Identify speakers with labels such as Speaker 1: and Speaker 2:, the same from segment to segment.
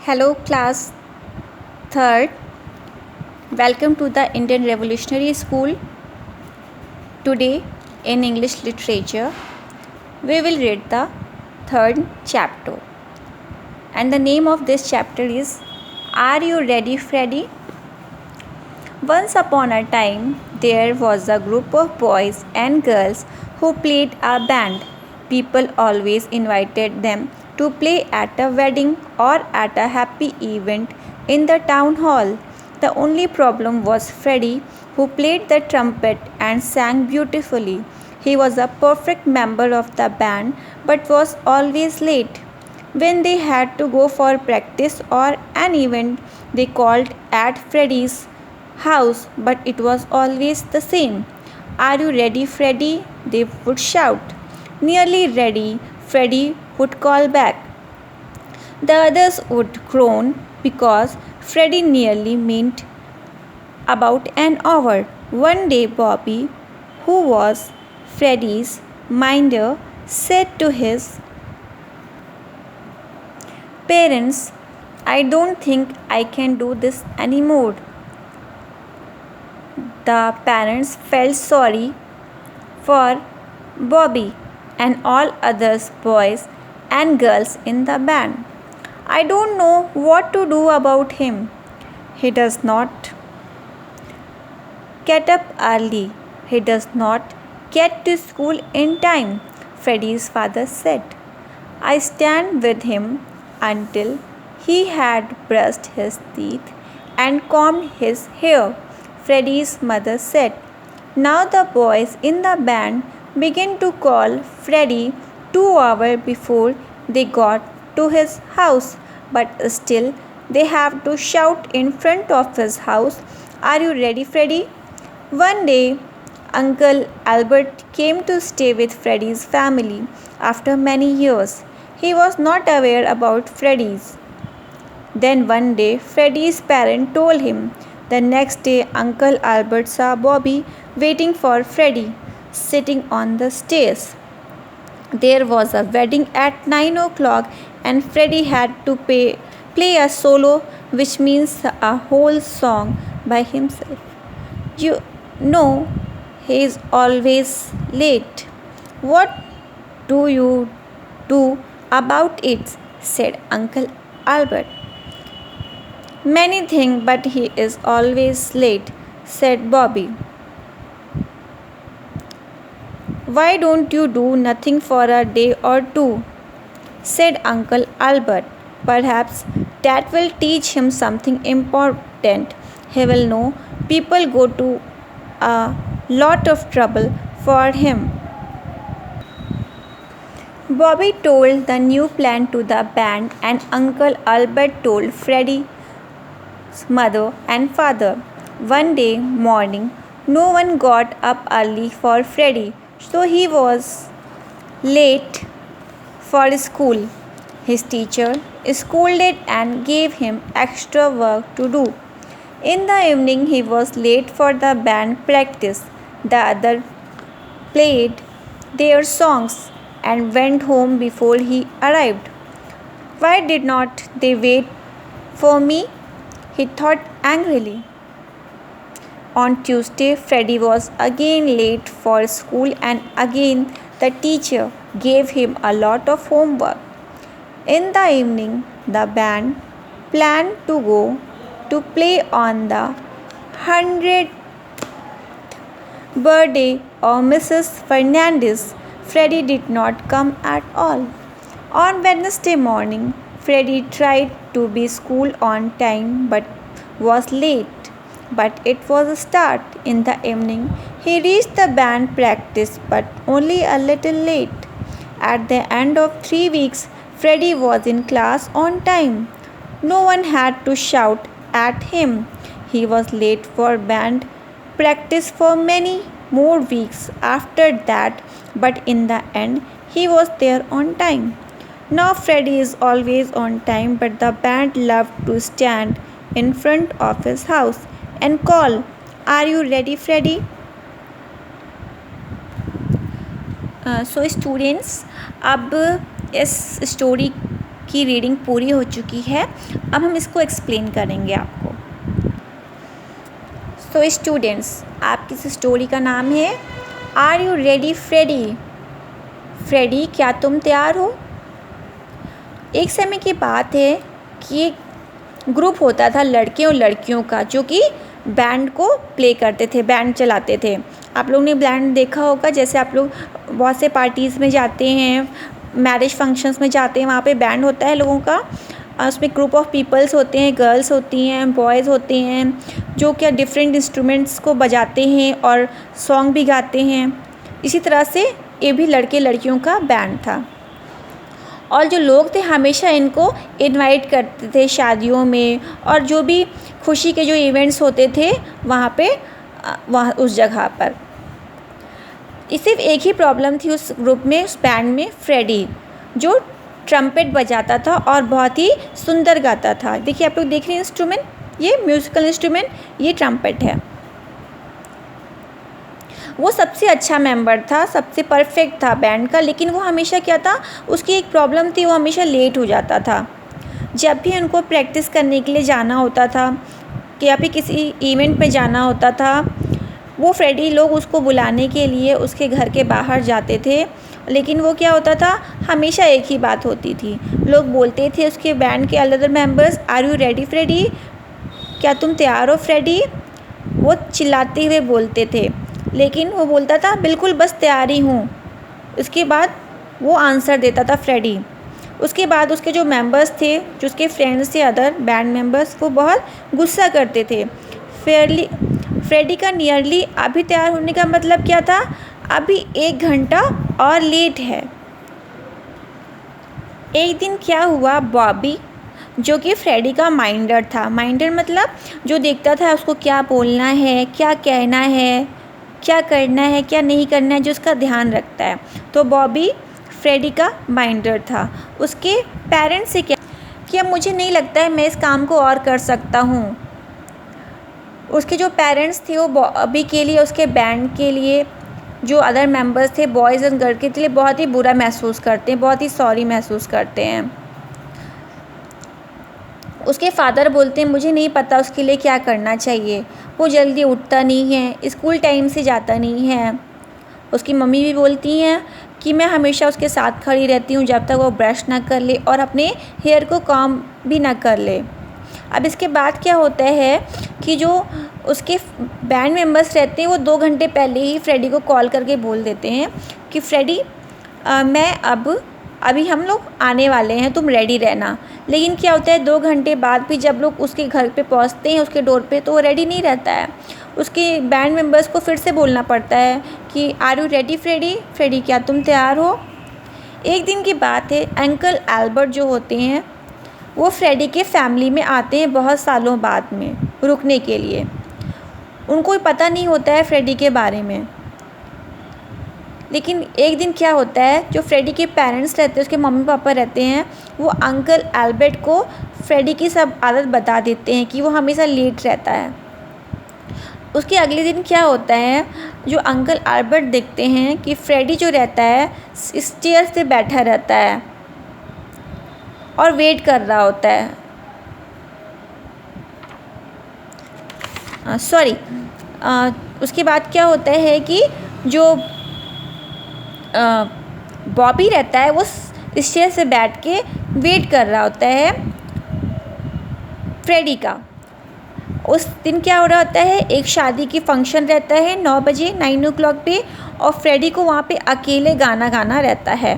Speaker 1: Hello, class third. Welcome to the Indian Revolutionary School. Today, in English literature, we will read the third chapter. And the name of this chapter is Are You Ready, Freddy? Once upon a time, there was a group of boys and girls who played a band. People always invited them to play at a wedding or at a happy event in the town hall. The only problem was Freddie, who played the trumpet and sang beautifully. He was a perfect member of the band but was always late. When they had to go for practice or an event, they called at Freddie's house, but it was always the same. Are you ready, Freddie? They would shout. Nearly ready, Freddie would call back. The others would groan because Freddie nearly meant about an hour. One day, Bobby, who was Freddie's minder, said to his parents, I don't think I can do this anymore. The parents felt sorry for Bobby and all other boys and girls in the band. I don't know what to do about him. He does not get up early. He does not get to school in time, Freddie's father said. I stand with him until he had brushed his teeth and combed his hair, Freddie's mother said. Now the boys in the band began to call Freddie 2 hours before they got to his house, but still they have to shout in front of his house, Are you ready, Freddie? One day, Uncle Albert came to stay with Freddie's family after many years. He was not aware about Freddie's. Then one day, Freddie's parent told him. The next day, Uncle Albert saw Bobby waiting for Freddie, sitting on the stairs. There was a wedding at 9 o'clock, and Freddie had to play a solo, which means a whole song by himself. You know, he is always late. What do you do about it? Said Uncle Albert. Many things, but he is always late, said Bobby. Why don't you do nothing for a day or two? Said Uncle Albert. Perhaps that will teach him something important. He will know people go to a lot of trouble for him. Bobby told the new plan to the band, and Uncle Albert told Freddie's mother and father. One day morning, no one got up early for Freddie, so he was late for school. His teacher scolded and gave him extra work to do. In the evening, he was late for the band practice. The others played their songs and went home before he arrived. Why did not they wait for me? He thought angrily. On Tuesday, Freddie was again late for school, and again the teacher gave him a lot of homework. In the evening, the band planned to go to play on the 100th birthday of Mrs. Fernandez. Freddie did not come at all. On Wednesday morning, Freddie tried to be school on time but was late. But it was a start. In the evening, he reached the band practice but only a little late. At the end of 3 weeks, Freddie was in class on time. No one had to shout at him. He was late for band practice for many more weeks after that, but in the end, he was there on time. Now Freddie is always on time, but the band loved to stand in front of his house and call, Are you ready, Freddie? So students, अब इस story की reading पूरी हो चुकी है। अब हम इसको एक्सप्लेन करेंगे आपको। सो स्टूडेंट्स, आपकी इस स्टोरी का नाम है are you ready Freddie. Freddie, क्या तुम तैयार हो? एक समय की बात है कि एक ग्रुप होता था लड़के और लड़कियों का, जो कि बैंड को प्ले करते थे, बैंड चलाते थे। आप लोग ने बैंड देखा होगा, जैसे आप लोग बहुत से पार्टीज़ में जाते हैं, मैरिज फंक्शंस में जाते हैं, वहाँ पे बैंड होता है लोगों का। उसमें ग्रुप ऑफ पीपल्स होते हैं, गर्ल्स होती हैं, बॉयज़ होते हैं, जो क्या डिफरेंट इंस्ट्रूमेंट्स को बजाते हैं और सॉन्ग भी गाते हैं। इसी तरह से ये भी लड़के लड़कियों का बैंड था। और जो लोग थे हमेशा इनको इनवाइट करते थे शादियों में, और जो भी खुशी के जो इवेंट्स होते थे वहाँ पे वहाँ उस जगह पर। सिर्फ एक ही प्रॉब्लम थी उस ग्रुप में, उस बैंड में, फ्रेडी, जो ट्रम्पेट बजाता था और बहुत ही सुंदर गाता था। देखिए आप लोग देख रहे हैं इंस्ट्रूमेंट, ये म्यूज़िकल इंस्ट्रूमेंट, ये ट्रम्पेट है। वो सबसे अच्छा मेंबर था, सबसे परफेक्ट था बैंड का, लेकिन वो हमेशा क्या था, उसकी एक प्रॉब्लम थी, वो हमेशा लेट हो जाता था। जब भी उनको प्रैक्टिस करने के लिए जाना होता था कि या फिर किसी इवेंट पे जाना होता था, वो फ्रेडी लोग उसको बुलाने के लिए उसके घर के बाहर जाते थे, लेकिन वो क्या होता था, हमेशा एक ही बात होती थी। लोग बोलते थे उसके बैंड के other members, are you ready Freddie, क्या तुम तैयार हो फ्रेडी? वो चिल्लाते हुए बोलते थे, लेकिन वो बोलता था बिल्कुल बस तैयार ही हूँ। उसके बाद वो आंसर देता था फ्रेडी। उसके बाद उसके जो मेंबर्स थे, जो उसके फ्रेंड्स थे अदर बैंड मेंबर्स, वो बहुत गुस्सा करते थे। फ्रेडी का नियरली अभी तैयार होने का मतलब क्या था, अभी 1 घंटा और लेट है। एक दिन क्या हुआ, बॉबी, जो कि फ्रेडी का माइंडर था, माइंडर मतलब जो देखता था उसको क्या बोलना है, क्या कहना है, क्या करना है, क्या नहीं करना है, जो उसका ध्यान रखता है। तो बॉबी फ्रेडी का माइंडर था। उसके पेरेंट्स से क्या कि अब मुझे नहीं लगता है मैं इस काम को और कर सकता हूँ। उसके जो पेरेंट्स थे वो बॉबी के लिए, उसके बैंड के लिए, जो अदर मेंबर्स थे बॉयज़ एंड गर्ल के लिए बहुत ही बुरा महसूस करते हैं, बहुत ही सॉरी महसूस करते हैं। उसके फादर बोलते हैं मुझे नहीं पता उसके लिए क्या करना चाहिए, वो जल्दी उठता नहीं है, स्कूल टाइम से जाता नहीं है। उसकी मम्मी भी बोलती हैं कि मैं हमेशा उसके साथ खड़ी रहती हूँ जब तक वो ब्रश ना कर ले और अपने हेयर को कॉम्ब भी ना कर ले। अब इसके बाद क्या होता है कि जो उसके बैंड मेंबर्स रहते हैं वो 2 घंटे पहले ही फ्रेडी को कॉल करके बोल देते हैं कि फ्रेडी मैं अभी हम लोग आने वाले हैं, तुम रेडी रहना। लेकिन क्या होता है 2 घंटे बाद भी जब लोग उसके घर पे पहुंचते हैं, उसके डोर पे, तो वो रेडी नहीं रहता है। उसके बैंड मेंबर्स को फिर से बोलना पड़ता है कि are you ready Freddie, Freddie क्या तुम तैयार हो? एक दिन की बात है, अंकल एल्बर्ट जो होते हैं वो फ्रेडी के फैमिली में आते हैं बहुत सालों बाद में रुकने के लिए। उनको पता नहीं होता है फ्रेडी के बारे में। लेकिन एक दिन क्या होता है, जो फ्रेडी के पेरेंट्स रहते हैं, उसके मम्मी पापा रहते हैं, वो अंकल एल्बर्ट को फ्रेडी की सब आदत बता देते हैं कि वो हमेशा लेट रहता है। उसके अगले दिन क्या होता है, जो अंकल एल्बर्ट देखते हैं कि फ्रेडी जो रहता है स्टेयर्स पे बैठा रहता है और वेट कर रहा होता है। उसके बाद क्या होता है कि जो बॉबी रहता है वो स्टेज से बैठ के वेट कर रहा होता है फ्रेडी का। उस दिन क्या हो रहा होता है, एक शादी की फंक्शन रहता है 9 बजे 9 o'clock पे, और फ्रेडी को वहाँ पे अकेले गाना गाना रहता है।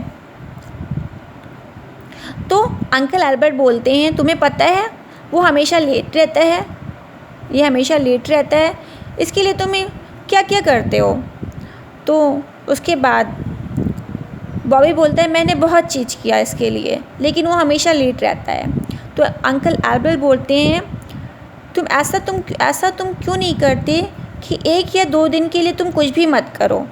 Speaker 1: तो अंकल एल्बर्ट बोलते हैं तुम्हें पता है वो हमेशा लेट रहता है, ये हमेशा लेट रहता है, इसके लिए तुम्हें क्या क्या करते हो? तो उसके बाद बॉबी बोलता है मैंने बहुत चीज़ किया इसके लिए, लेकिन वो हमेशा लेट रहता है। तो अंकल एल्बर्ट बोलते हैं तुम ऐसा तुम क्यों नहीं करते कि 1 या 2 दिन के लिए तुम कुछ भी मत करो।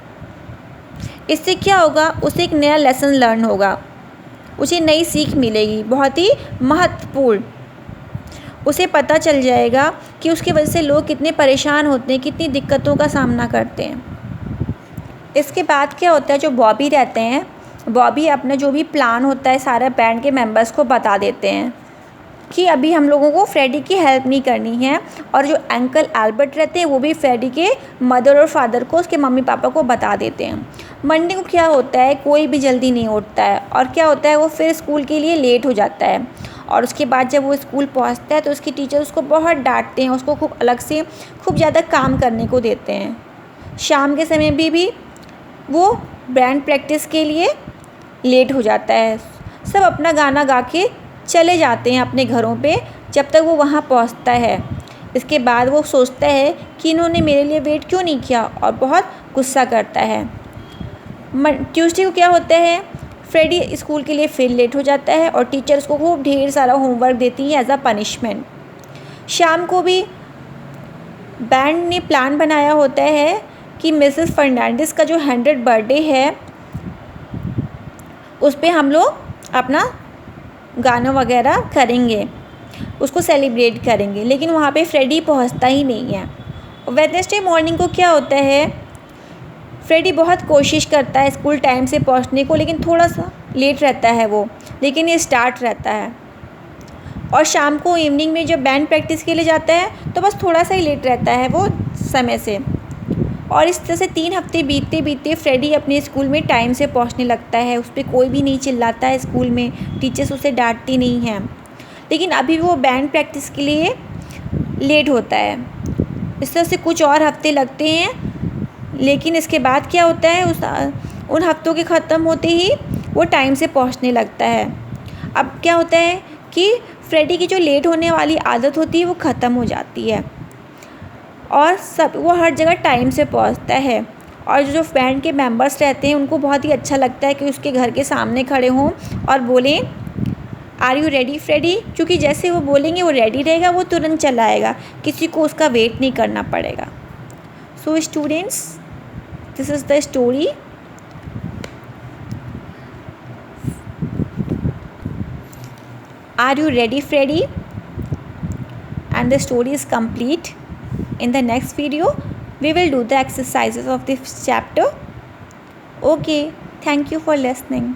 Speaker 1: इससे क्या होगा, उसे एक नया लेसन लर्न होगा, उसे नई सीख मिलेगी, बहुत ही महत्वपूर्ण। उसे पता चल जाएगा कि उसकी वजह से लोग कितने परेशान होते हैं, कितनी दिक्कतों का सामना करते हैं। इसके बाद क्या होता है, जो बॉबी रहते हैं बॉबी अपना जो भी प्लान होता है सारा बैंड के मेंबर्स को बता देते हैं कि अभी हम लोगों को फ्रेडी की हेल्प नहीं करनी है। और जो अंकल एल्बर्ट रहते हैं वो भी फ्रेडी के मदर और फादर को, उसके मम्मी पापा को बता देते हैं। मंडे को क्या होता है, कोई भी जल्दी नहीं उठता है और क्या होता है, वो फिर स्कूल के लिए लेट हो जाता है। और उसके बाद जब वो स्कूल पहुंचता है तो उसकी टीचर उसको बहुत डांटते हैं, उसको खूब अलग से खूब ज़्यादा काम करने को देते हैं। शाम के समय भी वो बैंड प्रैक्टिस के लिए लेट हो जाता है। सब अपना गाना गा के चले जाते हैं अपने घरों पे जब तक वो वहाँ पहुँचता है। इसके बाद वो सोचता है कि इन्होंने मेरे लिए वेट क्यों नहीं किया और बहुत गुस्सा करता है। ट्यूसडे को क्या होता है, फ्रेडी स्कूल के लिए फिर लेट हो जाता है और टीचर उसको खूब ढेर सारा होमवर्क देती है एज अ पनिशमेंट। शाम को भी बैंड ने प्लान बनाया होता है कि मिसेस फर्नांडिस का जो 100th बर्थडे है उस पर हम लोग अपना गाना वगैरह करेंगे, उसको सेलिब्रेट करेंगे। लेकिन वहाँ पे फ्रेडी पहुँचता ही नहीं है। वेडनेसडे मॉर्निंग को क्या होता है, फ्रेडी बहुत कोशिश करता है स्कूल टाइम से पहुँचने को, लेकिन थोड़ा सा लेट रहता है वो, लेकिन ये स्टार्ट रहता है। और शाम को इवनिंग में जब बैंड प्रैक्टिस के लिए जाता है तो बस थोड़ा सा ही लेट रहता है वो समय से। और इस तरह से 3 हफ्ते बीतते बीतते फ्रेडी अपने स्कूल में टाइम से पहुंचने लगता है। उस पर कोई भी नहीं चिल्लाता है स्कूल में, टीचर्स उसे डांटती नहीं हैं। लेकिन अभी वो बैंड प्रैक्टिस के लिए लेट होता है। इस तरह से कुछ और हफ्ते लगते हैं, लेकिन इसके बाद क्या होता है, उन हफ्तों के ख़त्म होते ही वो टाइम से पहुंचने लगता है। अब क्या होता है कि फ्रेडी की जो लेट होने वाली आदत होती है वो ख़त्म हो जाती है और वो हर जगह टाइम से पहुंचता है। और जो बैंड के मेंबर्स रहते हैं उनको बहुत ही अच्छा लगता है कि उसके घर के सामने खड़े हों और बोलें, आर यू रेडी फ्रेडी, क्योंकि जैसे वो बोलेंगे वो रेडी रहेगा, वो तुरंत चला आएगा, किसी को उसका वेट नहीं करना पड़ेगा। So students, this is the story. Are you ready, Freddy? And the story is complete. In the next video, we will do the exercises of this chapter. Okay, thank you for listening.